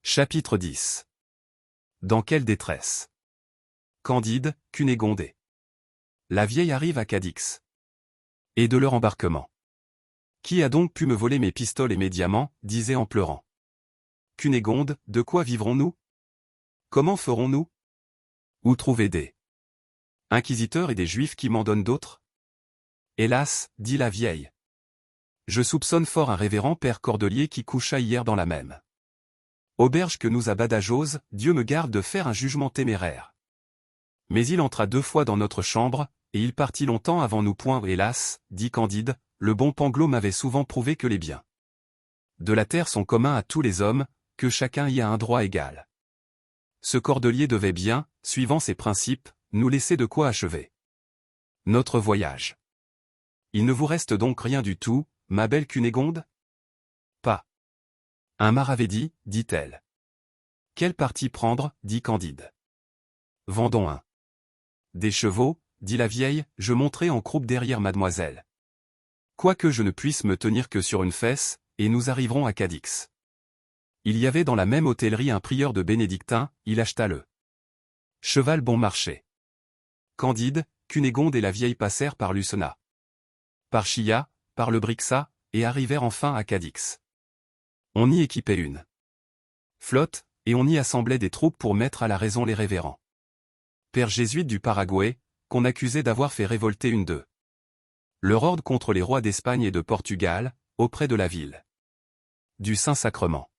Chapitre 10. Dans quelle détresse? Candide, Cunégonde. La vieille arrive à Cadix. Et de leur embarquement. Qui a donc pu me voler mes pistoles et mes diamants, disait en pleurant. Cunégonde, de quoi vivrons-nous? Comment ferons-nous? Où trouver des inquisiteurs et des juifs qui m'en donnent d'autres? Hélas, dit la vieille. Je soupçonne fort un révérend père Cordelier qui coucha hier dans la même auberge que nous à Badajoz, Dieu me garde de faire un jugement téméraire. Mais il entra 2 fois dans notre chambre, et il partit longtemps avant nous. Hélas, dit Candide, le bon Pangloss m'avait souvent prouvé que les biens de la terre sont communs à tous les hommes, que chacun y a un droit égal. Ce Cordelier devait bien, suivant ses principes, nous laisser de quoi achever notre voyage. Il ne vous reste donc rien du tout, ma belle Cunégonde? Pas. Un maravédi, dit-elle. Quel parti prendre, dit Candide. Vendons un. Des chevaux, dit la vieille, je monterai en croupe derrière mademoiselle. Quoique je ne puisse me tenir que sur une fesse, et nous arriverons à Cadix. Il y avait dans la même hôtellerie un prieur de bénédictins, il acheta le cheval bon marché. Candide, Cunégonde et la vieille passèrent par Lucena, par Chilla, par le Brixa, et arrivèrent enfin à Cadix. On y équipait une flotte, et on y assemblait des troupes pour mettre à la raison les révérends pères jésuites du Paraguay, qu'on accusait d'avoir fait révolter une de leur ordre contre les rois d'Espagne et de Portugal, auprès de la ville du Saint-Sacrement.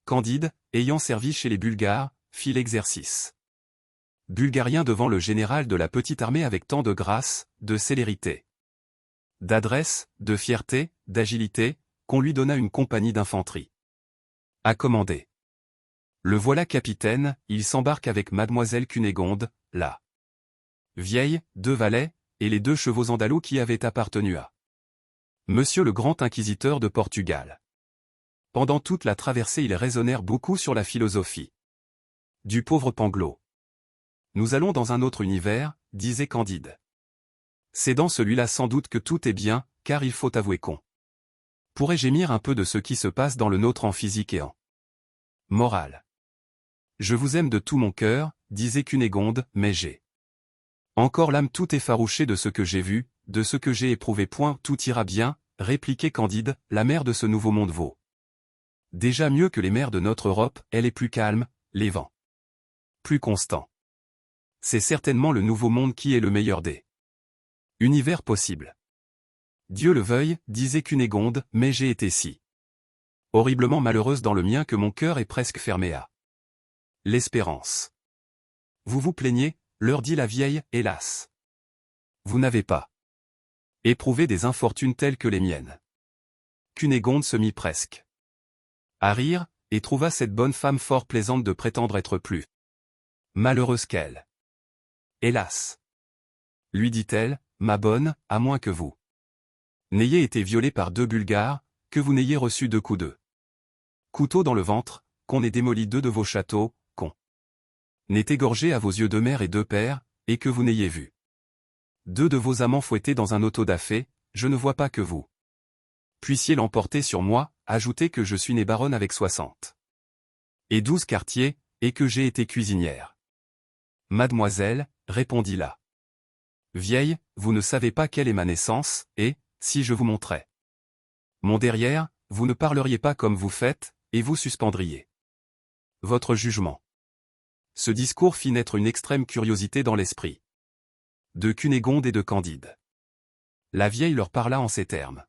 Candide, ayant servi chez les Bulgares, fit l'exercice bulgarien devant le général de la petite armée avec tant de grâce, de célérité, d'adresse, de fierté, d'agilité, qu'on lui donna une compagnie d'infanterie à commander. Le voilà capitaine, il s'embarque avec mademoiselle Cunégonde, la vieille, 2 valets, et les 2 chevaux andalous qui avaient appartenu à Monsieur le grand inquisiteur de Portugal. Pendant toute la traversée ils raisonnèrent beaucoup sur la philosophie du pauvre Pangloss. Nous allons dans un autre univers, disait Candide. C'est dans celui-là sans doute que tout est bien, car il faut avouer qu'on pourrait gémir un peu de ce qui se passe dans le nôtre en physique et en morale. Je vous aime de tout mon cœur, disait Cunégonde, mais j'ai encore l'âme tout effarouchée de ce que j'ai vu, de ce que j'ai éprouvé. Tout ira bien, répliquait Candide, la mer de ce nouveau monde vaut déjà mieux que les mers de notre Europe, elle est plus calme, les vents plus constants. C'est certainement le nouveau monde qui est le meilleur des univers possibles. Dieu le veuille, disait Cunégonde, mais j'ai été si horriblement malheureuse dans le mien que mon cœur est presque fermé à l'espérance. Vous vous plaignez, leur dit la vieille, hélas. Vous n'avez pas éprouvé des infortunes telles que les miennes. Cunégonde se mit presque à rire, et trouva cette bonne femme fort plaisante de prétendre être plus malheureuse qu'elle. Hélas, lui dit-elle, ma bonne, à moins que vous n'ayez été violée par 2 Bulgares, que vous n'ayez reçu 2 coups de couteau dans le ventre, qu'on ait démoli 2 de vos châteaux, qu'on n'ait égorgé à vos yeux 2 mères et 2 pères, et que vous n'ayez vu 2 de vos amants fouettés dans un auto da fé, je ne vois pas que vous puissiez l'emporter sur moi, ajoutez que je suis née baronne avec 60 et 12 quartiers, et que j'ai été cuisinière. Mademoiselle, répondit la vieille, vous ne savez pas quelle est ma naissance, et, si je vous montrais mon derrière, vous ne parleriez pas comme vous faites, et vous suspendriez votre jugement. Ce discours fit naître une extrême curiosité dans l'esprit de Cunégonde et de Candide. La vieille leur parla en ces termes.